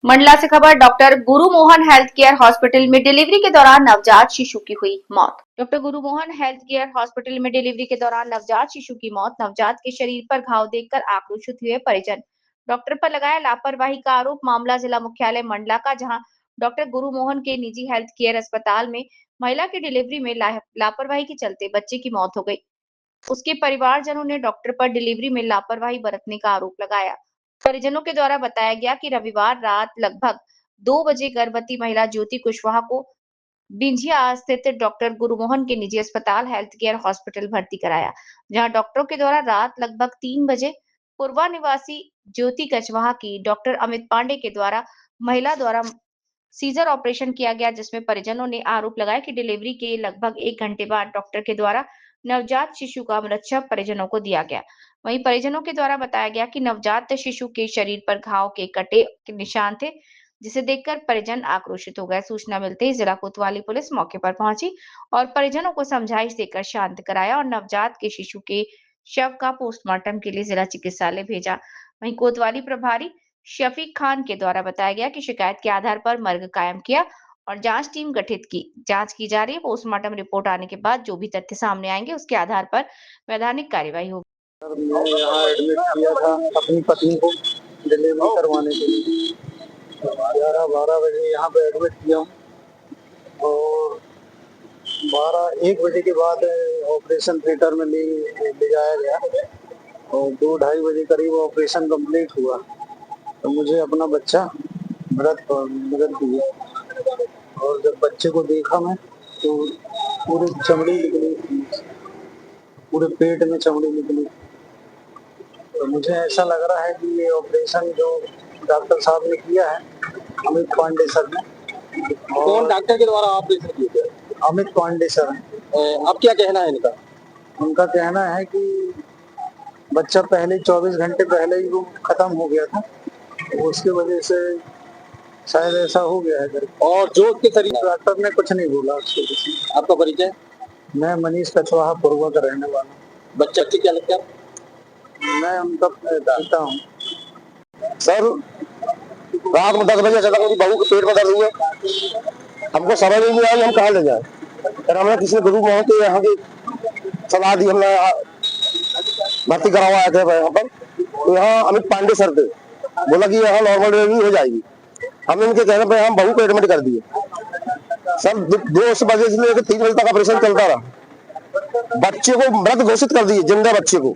मंडला से खबर। डॉक्टर गुरु Mohan health care hospital में डिलीवरी के दौरान नवजात शिशु की हुई मौत। डॉक्टर गुरु मोहन हेल्थ केयर हॉस्पिटल में डिलीवरी के दौरान नवजात शिशु की मौत। नवजात के शरीर पर घाव देखकर आक्रोशित हुए परिजन। डॉक्टर पर लगाया लापरवाही का आरोप। मामला जिला मुख्यालय मंडला का, जहां डॉक्टर गुरु मोहन के निजी हेल्थ केयर अस्पताल में महिला की डिलीवरी में लापरवाही के चलते बच्चे की मौत हो गई। उसके परिवारजनों ने डॉक्टर पर डिलीवरी में लापरवाही बरतने का आरोप लगाया। परिजनों के द्वारा बताया गया कि रविवार रात लगभग 2 बजे गर्भवती महिला ज्योति कुशवाहा को बिंझिया स्थित डॉक्टर गुरुमोहन के निजी अस्पताल हेल्थ केयर हॉस्पिटल भर्ती कराया, जहां डॉक्टरों के द्वारा रात लगभग 3 बजे पूर्वा निवासी ज्योति कुशवाहा की डॉक्टर अमित पांडे के द्वारा महिला द्वारा सीजर ऑपरेशन किया गया, जिसमें परिजनों ने आरोप लगाया कि डिलीवरी के लगभग 1 घंटे बाद डॉक्टर के द्वारा नवजात शिशु का मृत शव परिजनों को दिया गया। वहीं परिजनों के द्वारा बताया गया कि नवजात शिशु के शरीर पर घाव के कटे के निशान थे, जिसे देखकर परिजन आक्रोशित हो गए। सूचना मिलते ही जिला कोतवाली पुलिस मौके पर पहुंची और परिजनों को समझाइश देकर शांत कराया और नवजात के शिशु के शव का पोस्टमार्टम के लिए जिला चिकित्सालय भेजा। वहीं कोतवाली प्रभारी शफीक खान के द्वारा बताया गया कि शिकायत के आधार पर मर्ग कायम किया और जांच टीम गठित की। जांच की जा रही है। पोस्टमार्टम रिपोर्ट आने के बाद जो भी तथ्य सामने आएंगे उसके आधार पर वैधानिक कार्यवाही होगी। सर, मैं यहाँ एडमिट किया था अपनी पत्नी को डिलीवरी करवाने के लिए। 11-12 बजे यहाँ पे एडमिट किया हूँ और 12-1 बजे के बाद ऑपरेशन थिएटर में ले जाया गया और 2-2:30 बजे करीब ऑपरेशन कंप्लीट हुआ तो मुझे अपना बच्चा मृत दिया। और जब बच्चे को देखा मैं तो पूरी चमड़ी निकली, पूरे पेट में चमड़ी निकली। तो मुझे ऐसा लग रहा है कि ये ऑपरेशन जो डॉक्टर साहब ने किया है, अमित पांडे सर ने। कौन डॉक्टर के द्वारा ऑपरेशन किया गया? अमित पांडे सर हैं। अब क्या कहना है इनका? उनका कहना है कि बच्चा पहले 24 घंटे पहले ही वो खत्म हो गया था, तो उसकी वजह से शायद ऐसा हो गया है। और जो उसके शरीर, डॉक्टर ने कुछ नहीं बोला उसको कुछ। आपका परिचय? मैं मनीष कछवाहा पूर्वा का रहने वाला हूँ। बच्चा की क्या लगता है? मैं उनका पिता हूँ। सर, रात में 10 बजे अचानक मेरी बहू के पेट में दर्द हुआ। हमको समझ नहीं आई हम कहाँ ले जाए। फिर हमने किसी गुरु मोहन के यहाँ की सलाह दी, हमने भर्ती करवाया थे यहाँ पर। तो यहाँ अमित पांडे सर थे, बोला कि यहाँ नॉर्मल डिलीवरी हो जाएगी। हमने इनके कहने पर हम बहू को एडमिट कर दिए। सर 2 बजे से लेकर 3 बजे तक ऑपरेशन चलता रहा। बच्चे को मृत घोषित कर दिए, जिंदा बच्चे को।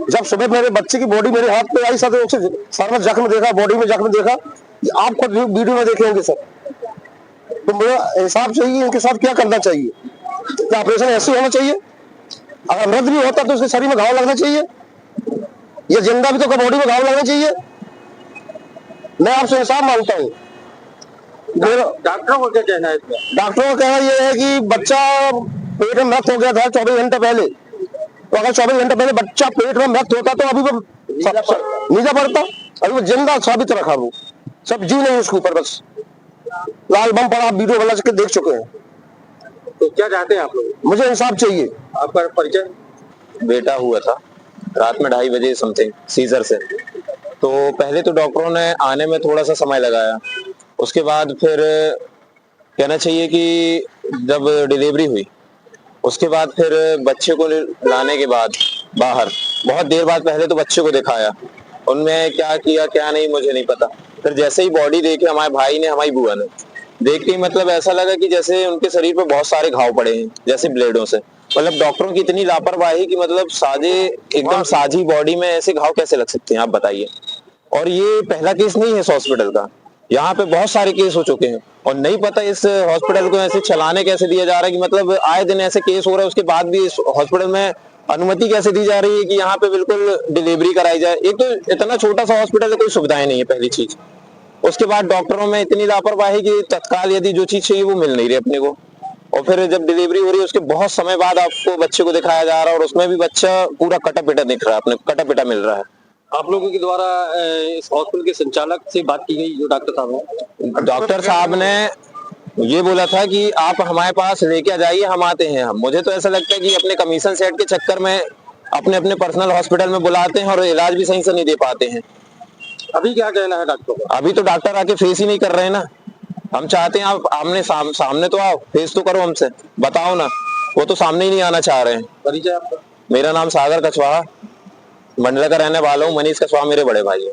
जब सुबह मेरे बच्चे की बॉडी मेरे हाथ पे आई, सर में जख्म देखा, बॉडी में जख्म देखा, आप खुद वीडियो में देखे होंगे सर। तो मेरा हिसाब चाहिए इनके साथ क्या करना चाहिए। क्या ऑपरेशन ऐसे होना चाहिए? अगर मृत भी होता तो उसके शरीर में घाव लगना चाहिए, ये जिंदा भी तो बॉडी में घाव लगना चाहिए। मैं आपसे इंसाफ मांगता हूँ। डॉक्टरों को क्या कहना है इसमें? डॉक्टरों का कहना यह है कि बच्चा पेट में मृत हो गया था 24 घंटे पहले। तो अगर 24 घंटे पहले बच्चा पेट में मृत होता तो अभी वो नीचा पड़ता, अभी वो जिंदा साबित रखा। वो सब जीव नहीं उसके ऊपर, बस लाल बम पड़ा। आप वीडियो बना के देख चुके हैं। तो क्या चाहते हैं आप लोग? मुझे इंसाफ चाहिए। आपका परिचय? बेटा हुआ था रात में 2:30 बजे समथिंग सीजर से। तो पहले तो डॉक्टरों ने आने में थोड़ा सा समय लगाया, उसके बाद फिर कहना चाहिए कि जब डिलीवरी हुई उसके बाद फिर बच्चे को लाने के बाद बाहर बहुत देर बाद पहले तो बच्चे को दिखाया। उनमें क्या किया क्या नहीं मुझे नहीं पता। फिर जैसे ही बॉडी देखी हमारे भाई ने, हमारी बुआ ने, देख के मतलब ऐसा लगा कि जैसे उनके शरीर पे बहुत सारे घाव पड़े हैं, जैसे ब्लेडों से। मतलब डॉक्टरों की इतनी लापरवाही कि मतलब एकदम साजी बॉडी में ऐसे घाव कैसे लग सकते हैं, आप बताइए। और ये पहला केस नहीं है इस हॉस्पिटल का, यहाँ पे बहुत सारे केस हो चुके हैं और नहीं पता इस हॉस्पिटल को ऐसे चलाने कैसे दिया जा रहा है कि मतलब आए दिन ऐसे केस हो रहे हैं, उसके बाद भी इस हॉस्पिटल में अनुमति कैसे दी जा रही है कि यहाँ पे बिल्कुल डिलीवरी कराई जाए। एक तो इतना छोटा सा हॉस्पिटल है, कोई सुविधाएं नहीं है पहली चीज। उसके बाद डॉक्टरों में इतनी लापरवाही कि तत्काल यदि जो चीज चाहिए वो मिल नहीं रही अपने को। और फिर जब डिलीवरी हो रही है उसके बहुत समय बाद आपको बच्चे को दिखाया जा रहा है और उसमें भी बच्चा पूरा कटा पिटा दिख रहा है, अपने कटा पिटा मिल रहा है। आप लोगों के द्वारा इस हॉस्पिटल के संचालक से बात की गई, जो डॉक्टर साहब हैं? डॉक्टर साहब ने ये बोला था कि आप हमारे पास लेके आ जाइए, हम आते हैं। हम मुझे तो ऐसा लगता है कि अपने कमीशन सेट के चक्कर में अपने अपने पर्सनल हॉस्पिटल में बुलाते हैं और इलाज भी सही से नहीं दे पाते हैं। अभी क्या कहना है डॉक्टर का? अभी तो डॉक्टर आके फेस ही नहीं कर रहे हैं ना। हम चाहते हैं आप आमने सामने तो आओ, फेस तो करो हमसे, बताओ ना। वो तो सामने ही नहीं आना चाह रहे हैं। परिचय आपका? मेरा नाम सागर कछवाहा, मंडला का रहने वाला हूँ। मनीष कछवाहा मेरे बड़े भाई है।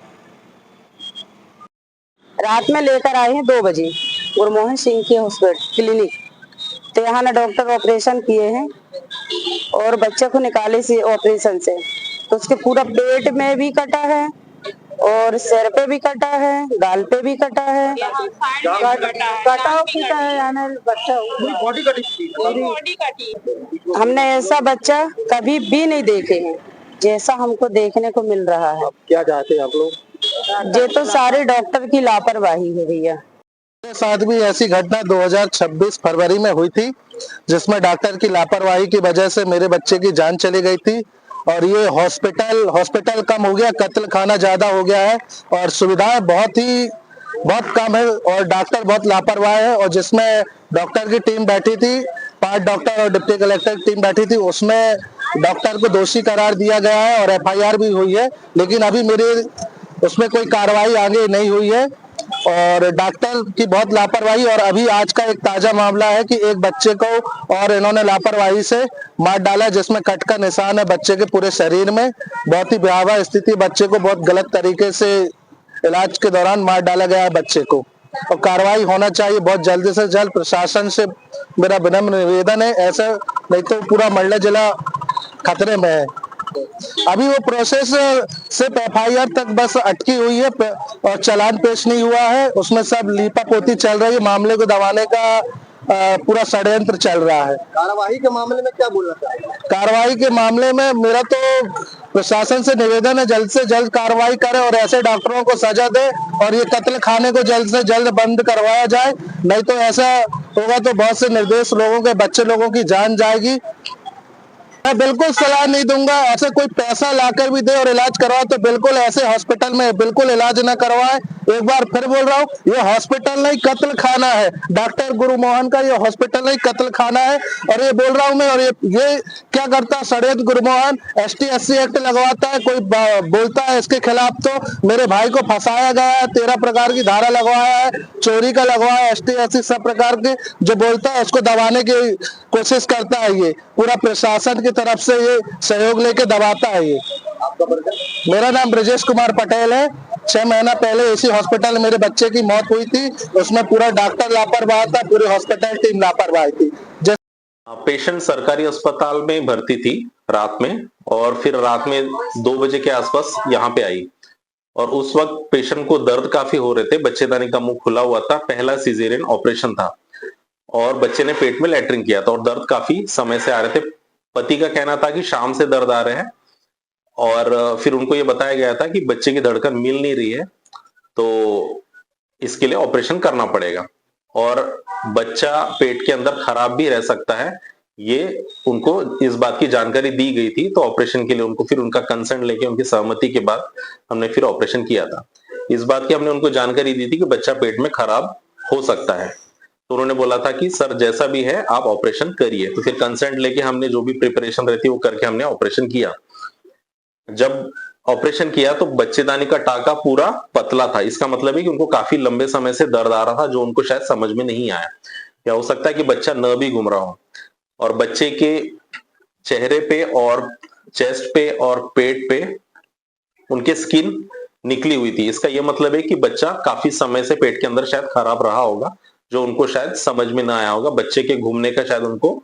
रात में लेकर आए हैं 2 बजे गुरमोहन सिंह के हॉस्पिटल क्लिनिक। तो यहाँ ना डॉक्टर ऑपरेशन किए हैं और बच्चे को निकाले से ऑपरेशन से, तो उसके पूरा पेट में भी कटा है और सिर पे भी कटा है, गाल पे भी कटा है, कटा फूटा है, यानी बच्चा बॉडी कटी। हमने ऐसा बच्चा कभी भी नहीं देखे हैं जैसा हमको देखने को मिल रहा है। क्या चाहते हैं आप लोग? ये तो सारे डॉक्टर की लापरवाही है भैया। मेरे साथ भी ऐसी घटना 2026 फरवरी में हुई थी, जिसमें डॉक्टर की लापरवाही की वजह से मेरे बच्चे की जान चली गई थी। और ये हॉस्पिटल कम हो गया, कत्ल खाना ज्यादा हो गया है और सुविधाएं बहुत कम है और डॉक्टर बहुत लापरवाह है। और जिसमें डॉक्टर की टीम बैठी थी, 5 डॉक्टर और डिप्टी कलेक्टर की टीम बैठी थी, उसमें डॉक्टर को दोषी करार दिया गया है और FIR भी हुई है, लेकिन अभी मेरे उसमें कोई कार्रवाई आगे नहीं हुई है और डॉक्टर की बहुत लापरवाही। और अभी आज का एक ताजा मामला है कि एक बच्चे को और इन्होंने लापरवाही से मार डाला, जिसमें कट का निशान है बच्चे के पूरे शरीर में। बहुत ही भयावह स्थिति, बच्चे को बहुत गलत तरीके से इलाज के दौरान मार डाला गया है बच्चे को, और कार्रवाई होना चाहिए बहुत जल्द से जल्द। प्रशासन से मेरा विनम्र निवेदन है, ऐसा नहीं तो पूरा मंडला जिला खतरे में है। अभी वो प्रोसेस सिर्फ FIR तक बस अटकी हुई है और चालान पेश नहीं हुआ है। उसमें सब लीपापोती चल रही है, मामले को दबाने का पूरा षड्यंत्र चल रहा है। कार्यवाही के मामले में क्या बोलना चाहेंगे? कार्रवाई के मामले में मेरा तो प्रशासन से निवेदन है, जल्द से जल्द कार्रवाई करे और ऐसे डॉक्टरों को सजा दे और ये कत्ल खाने को जल्द से जल्द बंद करवाया जाए। नहीं तो ऐसा होगा तो बहुत से निर्दोष लोगों के, बच्चे लोगों की जान जाएगी। मैं बिल्कुल सलाह नहीं दूंगा, ऐसे कोई पैसा लाकर भी दे और इलाज करवाए तो बिल्कुल ऐसे हॉस्पिटल में बिल्कुल इलाज न करवाए। एक बार फिर बोल रहा हूँ, ये हॉस्पिटल नहीं कत्ल खाना है। डॉक्टर गुरुमोहन का ये हॉस्पिटल नहीं कत्ल खाना है। और ये बोल रहा हूँ मैं, और ये क्या करता है षड्यंत्र गुरुमोहन, ST SC एक्ट लगवाता है, कोई बोलता है इसके खिलाफ तो मेरे भाई को फंसाया गया है, 13 प्रकार की धारा लगवाया है, चोरी का लगवाया है, ST SC सब प्रकार के जो बोलता है उसको दबाने की कोशिश करता है। ये पूरा प्रशासन की तरफ से ये सहयोग लेके दबाता है। ये मेरा नाम ब्रजेश कुमार पटेल है। 6 महीना पहले इसी हॉस्पिटल में मेरे बच्चे की मौत हुई थी, उसमें पूरा डॉक्टर लापरवाह था, पूरी हॉस्पिटल टीम लापरवाह थी। पेशेंट सरकारी अस्पताल में भर्ती थी रात में, और फिर रात में 2 बजे के आसपास यहाँ पे आई और उस वक्त पेशेंट को दर्द काफी हो रहे थे, बच्चेदानी का मुंह खुला हुआ था, पहला सीजेरियन ऑपरेशन था और बच्चे ने पेट में लैट्रिन किया था और दर्द काफी समय से आ रहे थे। पति का कहना था कि शाम से दर्द आ रहे हैं और फिर उनको ये बताया गया था कि बच्चे की धड़कन मिल नहीं रही है, तो इसके लिए ऑपरेशन करना पड़ेगा और बच्चा पेट के अंदर खराब भी रह सकता है, ये उनको इस बात की जानकारी दी गई थी। तो ऑपरेशन के लिए उनको फिर उनका कंसेंट लेके, उनकी सहमति के बाद हमने फिर ऑपरेशन किया था। इस बात की हमने उनको जानकारी दी थी कि बच्चा पेट में खराब हो सकता है, तो उन्होंने बोला था कि सर जैसा भी है आप ऑपरेशन करिए। तो फिर कंसेंट लेके हमने जो भी प्रिपरेशन रहती है वो करके हमने ऑपरेशन किया। जब ऑपरेशन किया तो बच्चेदानी का टाका पूरा पतला था, इसका मतलब है कि उनको काफी लंबे समय से दर्द आ रहा था, जो उनको शायद समझ में नहीं आया, या हो सकता है कि बच्चा न भी घूम रहा हो। और बच्चे के चेहरे पे और चेस्ट पे और पेट पे उनके स्किन निकली हुई थी। इसका यह मतलब है कि बच्चा काफी समय से पेट के अंदर शायद खराब रहा होगा, जो उनको शायद समझ में ना आया होगा। बच्चे के घूमने का शायद उनको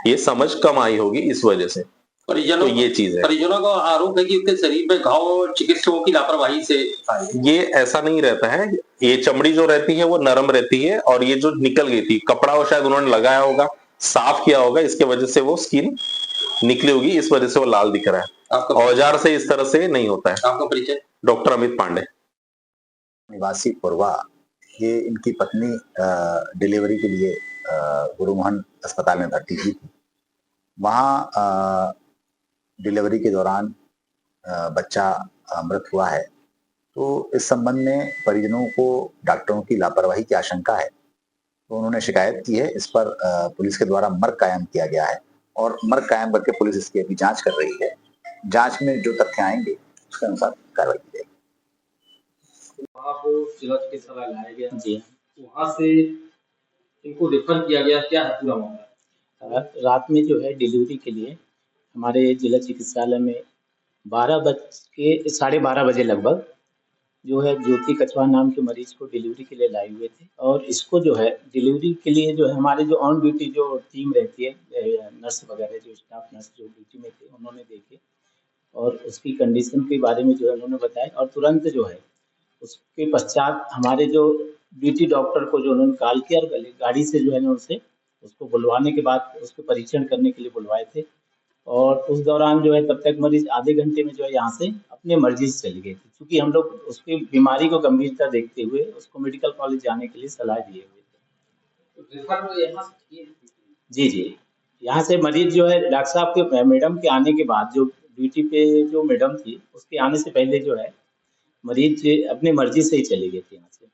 ये समझ कम आई होगी, इस वजह से परिजनों तो ये चीज है। परिजनों का आरोप है कि उसके शरीर में घाव चिकित्सकों की लापरवाही से आए। ये ऐसा नहीं रहता है, ये चमड़ी जो रहती है वो नरम रहती है और ये जो निकल गई थी, कपड़ा वो शायद उन्होंने लगाया होगा, साफ किया होगा, इसके वजह से वो स्किन निकली होगी, इस वजह से वो लाल दिख रहा है। औजार से इस तरह से नहीं होता है। आपका परिचय? डॉक्टर अमित पांडे, निवासी पूर्वा। ये इनकी पत्नी डिलीवरी के लिए गुरुमोहन अस्पताल में भर्ती थी। वहाँ डिलीवरी के दौरान बच्चा मृत हुआ है। तो इस संबंध में परिजनों को डॉक्टरों की लापरवाही की आशंका है, तो उन्होंने शिकायत की है। इस पर पुलिस के द्वारा मर्ग कायम किया गया है और मर्ग कायम करके पुलिस इसकी अभी जांच कर रही है। जांच में जो तथ्य आएंगे उसके अनुसार कार्रवाई की जाएगी। वहाँ को जिला चिकित्सालय लाया गया, जी वहाँ से इनको रेफर किया गया, क्या है पूरा मामला? रात में जो है डिलीवरी के लिए हमारे जिला चिकित्सालय में 12:30 बजे लगभग जो है ज्योति कछवा नाम के मरीज को डिलीवरी के लिए लाए हुए थे। और इसको जो है डिलीवरी के लिए जो है हमारे जो ऑन ड्यूटी जो टीम रहती है, नर्स वगैरह जो स्टाफ नर्स जो ड्यूटी में थे, उन्होंने देखे और उसकी कंडीशन के बारे में जो है उन्होंने बताया। और तुरंत जो है उसके पश्चात हमारे जो ड्यूटी डॉक्टर को जो उन्होंने कॉल किया और गाड़ी से जो है ना उनसे उसको बुलवाने के बाद उसको परीक्षण करने के लिए बुलवाए थे। और उस दौरान जो है तब तक मरीज आधे घंटे में जो है यहाँ से अपने मर्जी से चली गई थी, क्योंकि हम लोग उसकी बीमारी को गंभीरता देखते हुए उसको मेडिकल कॉलेज जाने के लिए सलाह दिए हुए थे। जी, यहाँ से मरीज जो है डॉक्टर साहब के मैडम के आने के बाद जो ड्यूटी पे जो मैडम थी उसके आने से पहले जो है मरीज अपनी मर्जी से ही चली गई थी यहाँ से।